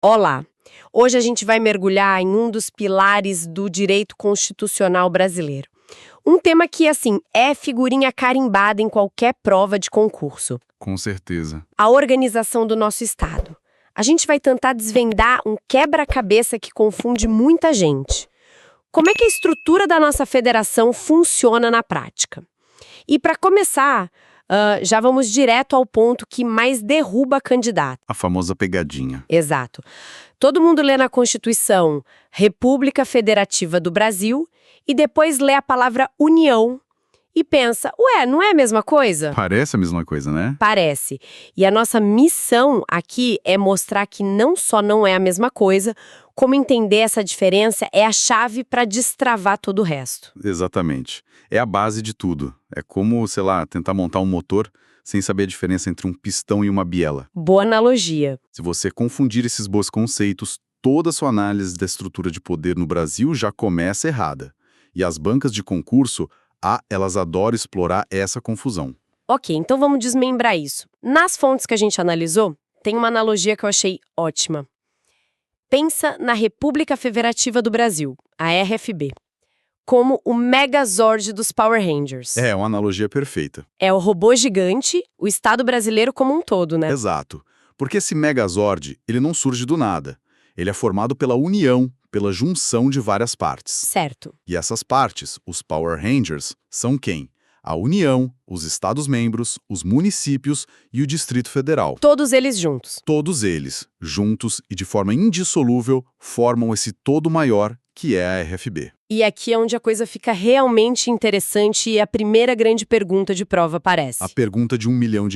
Olá! Hoje a gente vai mergulhar em um dos pilares do direito constitucional brasileiro. Um tema que, assim, é figurinha carimbada em qualquer prova de concurso. Com certeza. A organização do nosso Estado. A gente vai tentar desvendar um quebra-cabeça que confunde muita gente. Como é que a estrutura da nossa federação funciona na prática? E para começar, já vamos direto ao ponto que mais derruba candidato. A famosa pegadinha. Exato. Todo mundo lê na Constituição República Federativa do Brasil e depois lê a palavra União e pensa, ué, não é a mesma coisa? Parece a mesma coisa, né? Parece. E a nossa missão aqui é mostrar que não só não é a mesma coisa, como entender essa diferença é a chave para destravar todo o resto. Exatamente. É a base de tudo. É como, sei lá, tentar montar um motor sem saber a diferença entre um pistão e uma biela. Boa analogia. Se você confundir esses bons conceitos, toda a sua análise da estrutura de poder no Brasil já começa errada. E as bancas de concurso, elas adoram explorar essa confusão. Ok, então vamos desmembrar isso. Nas fontes que a gente analisou, tem uma analogia que eu achei ótima. Pensa na República Federativa do Brasil, a RFB, como o Megazord dos Power Rangers. É uma analogia perfeita. É o robô gigante, o Estado brasileiro como um todo, né? Exato. Porque esse Megazord, ele não surge do nada. Ele é formado pela união, pela junção de várias partes. Certo. E essas partes, os Power Rangers, são quem? A União, os Estados-membros, os municípios e o Distrito Federal. Todos eles juntos. Todos eles, juntos e de forma indissolúvel, formam esse todo maior que é a RFB. E aqui é onde a coisa fica realmente interessante e a primeira grande pergunta de prova aparece. A pergunta de R$1 milhão.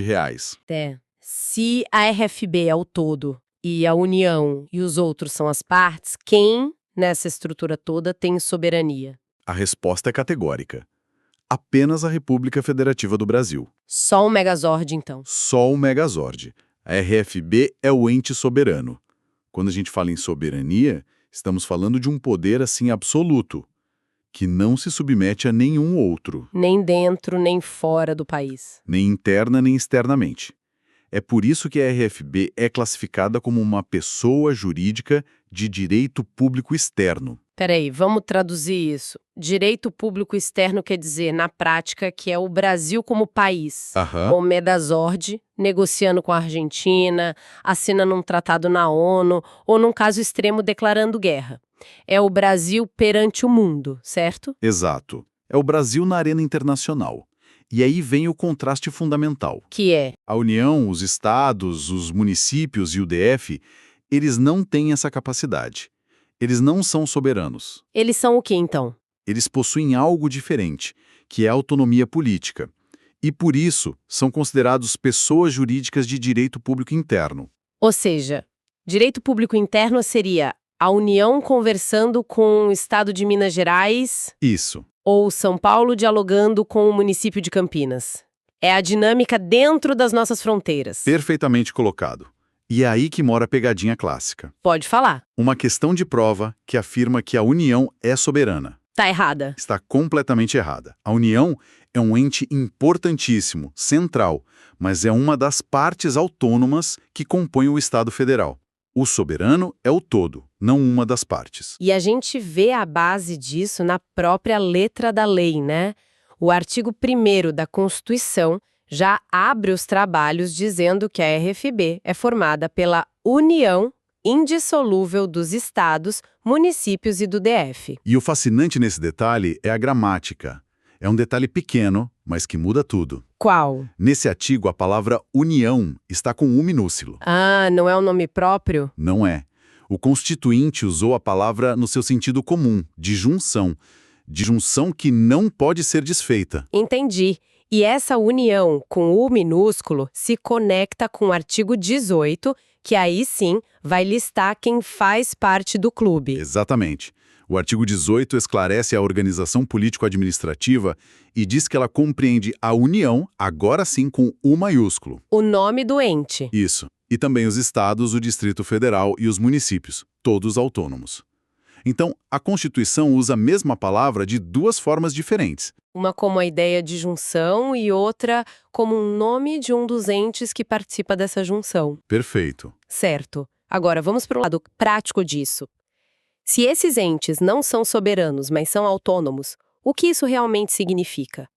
Se a RFB é o todo e a União e os outros são as partes, quem, nessa estrutura toda, tem soberania? A resposta é categórica. Apenas a República Federativa do Brasil. Só o Megazord, então. Só o Megazord. A RFB é o ente soberano. Quando a gente fala em soberania, estamos falando de um poder assim absoluto, que não se submete a nenhum outro. Nem dentro, nem fora do país. Nem interna, nem externamente. É por isso que a RFB é classificada como uma pessoa jurídica de direito público externo. Peraí, vamos traduzir isso. Direito público externo quer dizer, na prática, que é o Brasil como país. Com o Megazord, negociando com a Argentina, assinando um tratado na ONU, ou num caso extremo, declarando guerra. É o Brasil perante o mundo, certo? Exato. É o Brasil na arena internacional. E aí vem o contraste fundamental. Que é? A União, os estados, os municípios e o DF, eles não têm essa capacidade. Eles não são soberanos. Eles são o que, então? Eles possuem algo diferente, que é a autonomia política. E, por isso, são considerados pessoas jurídicas de direito público interno. Ou seja, direito público interno seria a União conversando com o Estado de Minas Gerais... Isso. Ou São Paulo dialogando com o município de Campinas. É a dinâmica dentro das nossas fronteiras. Perfeitamente colocado. E é aí que mora a pegadinha clássica. Pode falar. Uma questão de prova que afirma que a União é soberana. Tá errada. Está completamente errada. A União é um ente importantíssimo, central, mas é uma das partes autônomas que compõem o Estado Federal. O soberano é o todo, não uma das partes. E a gente vê a base disso na própria letra da lei, né? O artigo 1º da Constituição já abre os trabalhos dizendo que a RFB é formada pela união indissolúvel dos estados, municípios e do DF. E o fascinante nesse detalhe é a gramática. É um detalhe pequeno, mas que muda tudo. Qual? Nesse artigo, a palavra união está com U minúsculo. Ah, não é um nome próprio? Não é. O Constituinte usou a palavra no seu sentido comum, de junção que não pode ser desfeita. Entendi. E essa união com U minúsculo se conecta com o artigo 18, que aí sim vai listar quem faz parte do clube. Exatamente. O artigo 18 esclarece a organização político-administrativa e diz que ela compreende a União, agora sim com U maiúsculo. O nome do ente. Isso. E também os estados, o Distrito Federal e os municípios, todos autônomos. Então, a Constituição usa a mesma palavra de duas formas diferentes. Uma como a ideia de junção e outra como um nome de um dos entes que participa dessa junção. Perfeito. Certo. Agora, vamos para o lado prático disso. Se esses entes não são soberanos, mas são autônomos, o que isso realmente significa?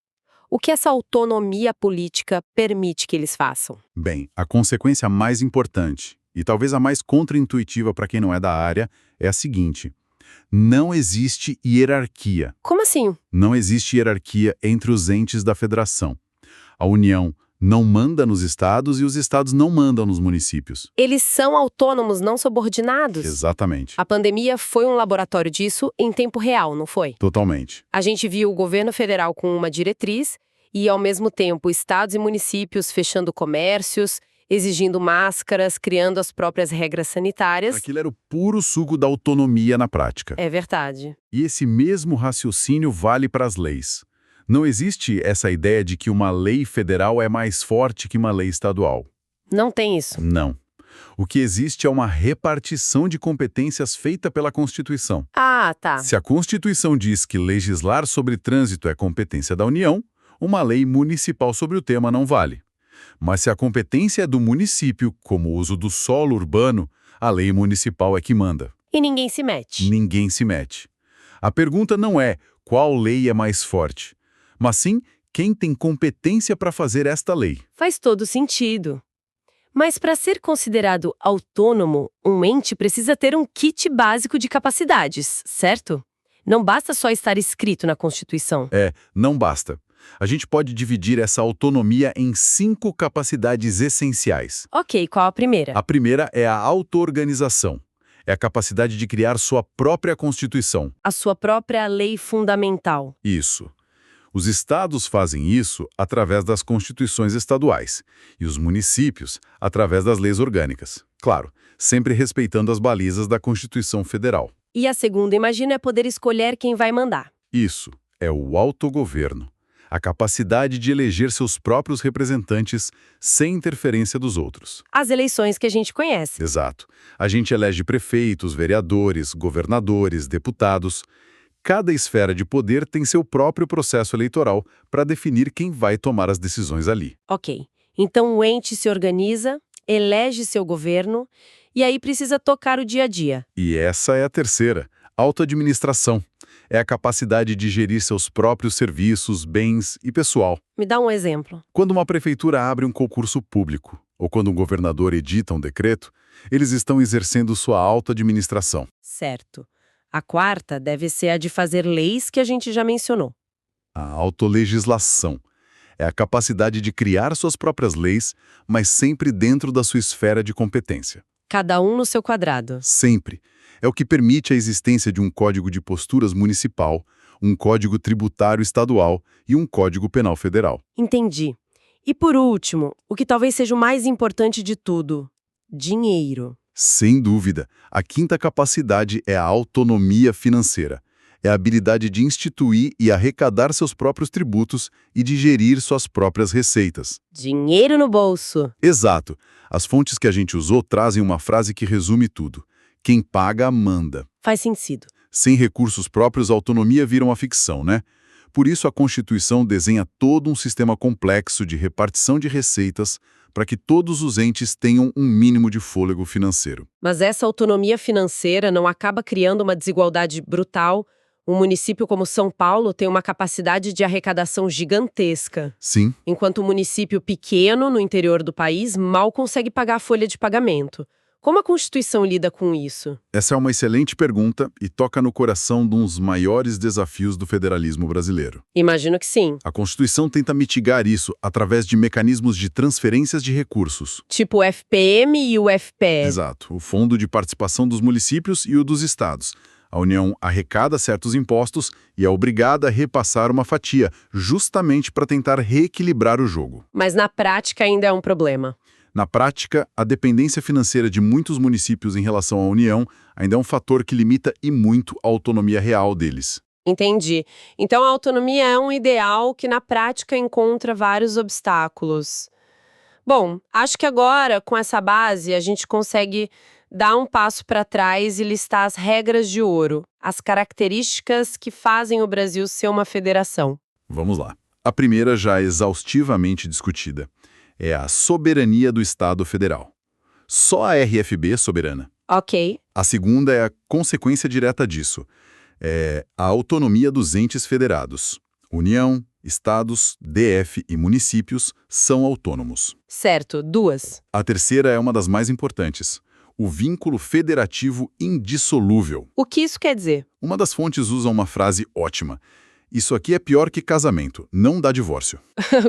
O que essa autonomia política permite que eles façam? Bem, a consequência mais importante, e talvez a mais contraintuitiva para quem não é da área, é a seguinte: não existe hierarquia. Como assim? Não existe hierarquia entre os entes da federação. A União não manda nos estados e os estados não mandam nos municípios. Eles são autônomos, não subordinados? Exatamente. A pandemia foi um laboratório disso em tempo real, não foi? Totalmente. A gente viu o governo federal com uma diretriz e, ao mesmo tempo, estados e municípios fechando comércios, exigindo máscaras, criando as próprias regras sanitárias. Aquilo era o puro suco da autonomia na prática. É verdade. E esse mesmo raciocínio vale para as leis. Não existe essa ideia de que uma lei federal é mais forte que uma lei estadual. Não tem isso. Não. O que existe é uma repartição de competências feita pela Constituição. Ah, tá. Se a Constituição diz que legislar sobre trânsito é competência da União, uma lei municipal sobre o tema não vale. Mas se a competência é do município, como o uso do solo urbano, a lei municipal é que manda. E ninguém se mete. Ninguém se mete. A pergunta não é qual lei é mais forte, mas sim quem tem competência para fazer esta lei. Faz todo sentido. Mas para ser considerado autônomo, um ente precisa ter um kit básico de capacidades, certo? Não basta só estar escrito na Constituição. Não basta. A gente pode dividir essa autonomia em 5 capacidades essenciais. Ok, qual a primeira? A primeira é a auto-organização. É a capacidade de criar sua própria Constituição. A sua própria lei fundamental. Isso. Os estados fazem isso através das constituições estaduais e os municípios através das leis orgânicas. Claro, sempre respeitando as balizas da Constituição Federal. E a segunda, imagino, é poder escolher quem vai mandar. Isso é o autogoverno. A capacidade de eleger seus próprios representantes sem interferência dos outros. As eleições que a gente conhece. Exato. A gente elege prefeitos, vereadores, governadores, deputados. Cada esfera de poder tem seu próprio processo eleitoral para definir quem vai tomar as decisões ali. Ok. Então o ente se organiza, elege seu governo e aí precisa tocar o dia a dia. E essa é a terceira, autoadministração. É a capacidade de gerir seus próprios serviços, bens e pessoal. Me dá um exemplo. Quando uma prefeitura abre um concurso público, ou quando um governador edita um decreto, eles estão exercendo sua autoadministração. Certo. A quarta deve ser a de fazer leis que a gente já mencionou. A autolegislação. É a capacidade de criar suas próprias leis, mas sempre dentro da sua esfera de competência. Cada um no seu quadrado. Sempre. É o que permite a existência de um código de posturas municipal, um código tributário estadual e um código penal federal. Entendi. E por último, o que talvez seja o mais importante de tudo: dinheiro. Sem dúvida, a quinta capacidade é a autonomia financeira. É a habilidade de instituir e arrecadar seus próprios tributos e de gerir suas próprias receitas. Dinheiro no bolso. Exato. As fontes que a gente usou trazem uma frase que resume tudo. Quem paga, manda. Faz sentido. Sem recursos próprios, a autonomia vira uma ficção, né? Por isso, a Constituição desenha todo um sistema complexo de repartição de receitas para que todos os entes tenham um mínimo de fôlego financeiro. Mas essa autonomia financeira não acaba criando uma desigualdade brutal? Um município como São Paulo tem uma capacidade de arrecadação gigantesca. Sim. Enquanto um município pequeno, no interior do país, mal consegue pagar a folha de pagamento. Como a Constituição lida com isso? Essa é uma excelente pergunta e toca no coração de um dos maiores desafios do federalismo brasileiro. Imagino que sim. A Constituição tenta mitigar isso através de mecanismos de transferências de recursos. Tipo o FPM e o FPE. Exato. O Fundo de Participação dos Municípios e o dos Estados. A União arrecada certos impostos e é obrigada a repassar uma fatia, justamente para tentar reequilibrar o jogo. Mas na prática ainda é um problema. Na prática, a dependência financeira de muitos municípios em relação à União ainda é um fator que limita e muito a autonomia real deles. Entendi. Então a autonomia é um ideal que na prática encontra vários obstáculos. Bom, acho que agora, com essa base, a gente consegue dar um passo para trás e listar as regras de ouro, as características que fazem o Brasil ser uma federação. Vamos lá. A primeira já é exaustivamente discutida. É a soberania do Estado federal. Só a RFB é soberana. Ok. A segunda é a consequência direta disso. É a autonomia dos entes federados. União, estados, DF e municípios são autônomos. Certo, 2. A terceira é uma das mais importantes. O vínculo federativo indissolúvel. O que isso quer dizer? Uma das fontes usa uma frase ótima. Isso aqui é pior que casamento, não dá divórcio.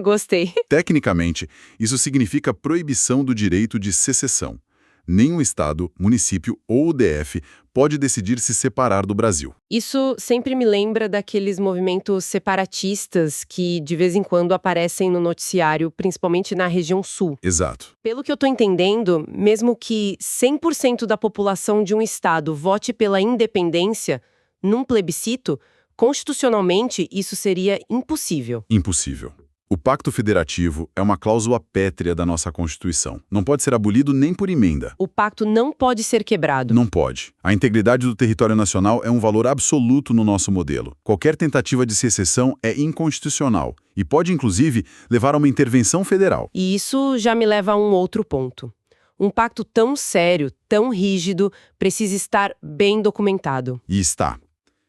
Gostei. Tecnicamente, isso significa proibição do direito de secessão. Nenhum estado, município ou DF pode decidir se separar do Brasil. Isso sempre me lembra daqueles movimentos separatistas que de vez em quando aparecem no noticiário, principalmente na região sul. Exato. Pelo que eu estou entendendo, mesmo que 100% da população de um estado vote pela independência, num plebiscito, constitucionalmente isso seria impossível. Impossível. O Pacto Federativo é uma cláusula pétrea da nossa Constituição. Não pode ser abolido nem por emenda. O pacto não pode ser quebrado. Não pode. A integridade do território nacional é um valor absoluto no nosso modelo. Qualquer tentativa de secessão é inconstitucional e pode, inclusive, levar a uma intervenção federal. E isso já me leva a um outro ponto. Um pacto tão sério, tão rígido, precisa estar bem documentado. E está.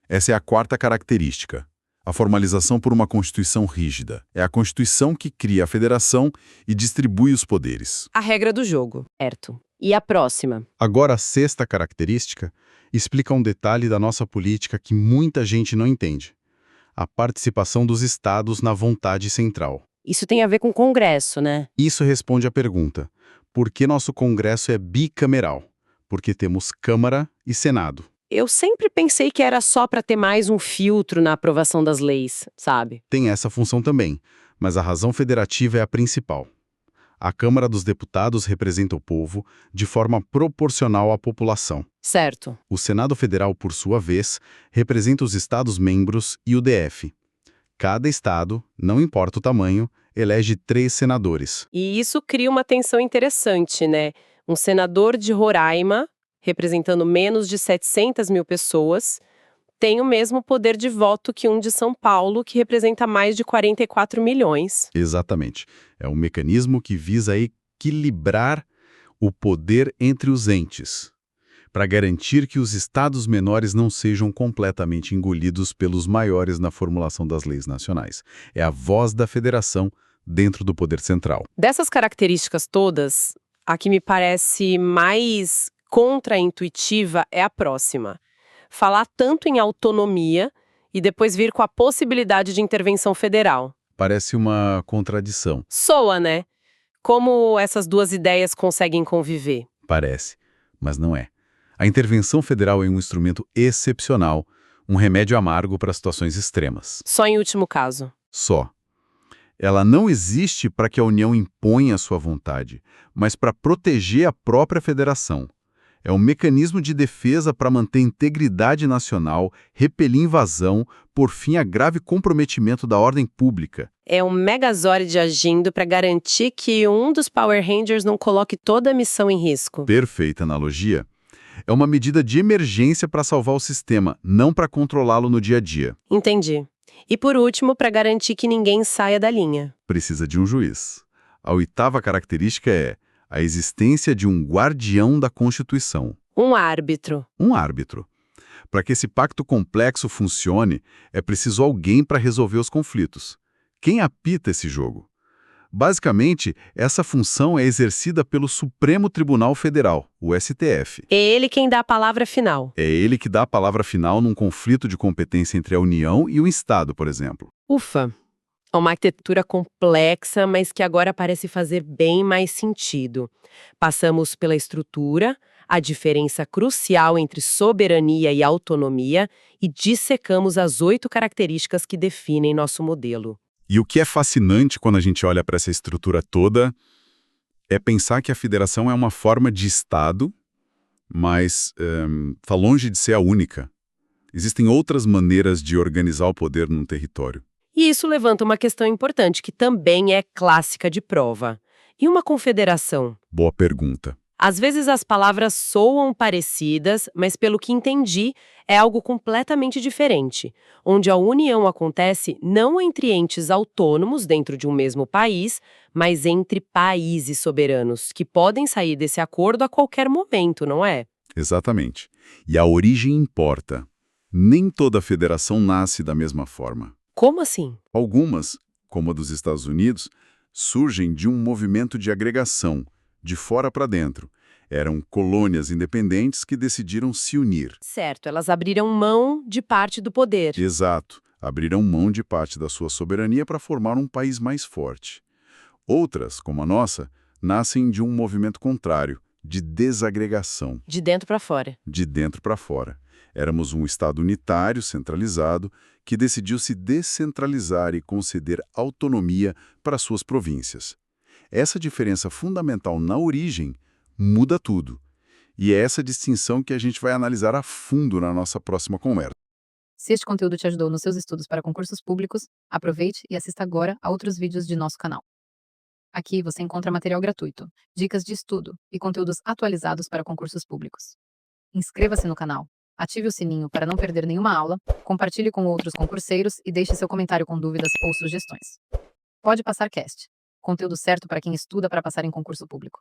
Essa é a quarta característica. A formalização por uma Constituição rígida. É a Constituição que cria a federação e distribui os poderes. A regra do jogo, certo. E a próxima? Agora, a sexta característica explica um detalhe da nossa política que muita gente não entende. A participação dos estados na vontade central. Isso tem a ver com o Congresso, né? Isso responde à pergunta: por que nosso Congresso é bicameral? Porque temos Câmara e Senado. Eu sempre pensei que era só para ter mais um filtro na aprovação das leis, sabe? Tem essa função também, mas a razão federativa é a principal. A Câmara dos Deputados representa o povo de forma proporcional à população. Certo. O Senado Federal, por sua vez, representa os Estados-membros e o DF. Cada estado, não importa o tamanho, elege 3 senadores. E isso cria uma tensão interessante, né? Um senador de Roraima, representando menos de 700 mil pessoas, tem o mesmo poder de voto que um de São Paulo, que representa mais de 44 milhões. Exatamente. É um mecanismo que visa equilibrar o poder entre os entes, para garantir que os estados menores não sejam completamente engolidos pelos maiores na formulação das leis nacionais. É a voz da federação dentro do poder central. Dessas características todas, a que me parece mais contraintuitiva é a próxima. Falar tanto em autonomia e depois vir com a possibilidade de intervenção federal. Parece uma contradição. Soa, né? Como essas duas ideias conseguem conviver? Parece, mas não é. A intervenção federal é um instrumento excepcional, um remédio amargo para situações extremas. Só em último caso. Só. Ela não existe para que a União imponha a sua vontade, mas para proteger a própria federação. É um mecanismo de defesa para manter a integridade nacional, repelir invasão, por fim a grave comprometimento da ordem pública. É um Megazord agindo para garantir que um dos Power Rangers não coloque toda a missão em risco. Perfeita analogia. É uma medida de emergência para salvar o sistema, não para controlá-lo no dia a dia. Entendi. E por último, para garantir que ninguém saia da linha. Precisa de um juiz. A oitava característica é a existência de um guardião da Constituição. Um árbitro. Um árbitro. Para que esse pacto complexo funcione, é preciso alguém para resolver os conflitos. Quem apita esse jogo? Basicamente, essa função é exercida pelo Supremo Tribunal Federal, o STF. É ele quem dá a palavra final. É ele que dá a palavra final num conflito de competência entre a União e o Estado, por exemplo. Ufa! É uma arquitetura complexa, mas que agora parece fazer bem mais sentido. Passamos pela estrutura, a diferença crucial entre soberania e autonomia e dissecamos as 8 características que definem nosso modelo. E o que é fascinante quando a gente olha para essa estrutura toda é pensar que a federação é uma forma de Estado, mas está longe de ser a única. Existem outras maneiras de organizar o poder num território. E isso levanta uma questão importante, que também é clássica de prova. E uma confederação? Boa pergunta. Às vezes as palavras soam parecidas, mas pelo que entendi, é algo completamente diferente, onde a união acontece não entre entes autônomos dentro de um mesmo país, mas entre países soberanos, que podem sair desse acordo a qualquer momento, não é? Exatamente. E a origem importa. Nem toda federação nasce da mesma forma. Como assim? Algumas, como a dos Estados Unidos, surgem de um movimento de agregação, de fora para dentro. Eram colônias independentes que decidiram se unir. Certo, elas abriram mão de parte do poder. Exato. Abriram mão de parte da sua soberania para formar um país mais forte. Outras, como a nossa, nascem de um movimento contrário, de desagregação. De dentro para fora. De dentro para fora. Éramos um Estado unitário, centralizado, que decidiu se descentralizar e conceder autonomia para suas províncias. Essa diferença fundamental na origem muda tudo. E é essa distinção que a gente vai analisar a fundo na nossa próxima conversa. Se este conteúdo te ajudou nos seus estudos para concursos públicos, aproveite e assista agora a outros vídeos de nosso canal. Aqui você encontra material gratuito, dicas de estudo e conteúdos atualizados para concursos públicos. Inscreva-se no canal, ative o sininho para não perder nenhuma aula, compartilhe com outros concurseiros e deixe seu comentário com dúvidas ou sugestões. Pode Passar Cast. Conteúdo certo para quem estuda para passar em concurso público.